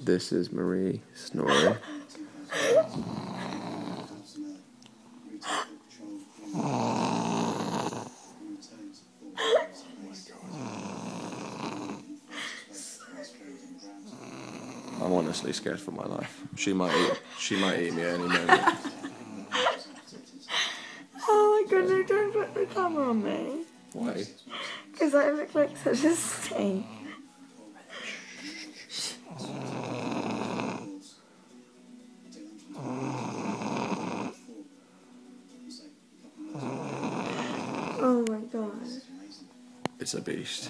This is Marie snoring. I'm honestly scared for my life. She might eat me any moment. Oh my god, no, don't put the camera on me. Why? Because I look like such a snake. Oh my god. It's a beast.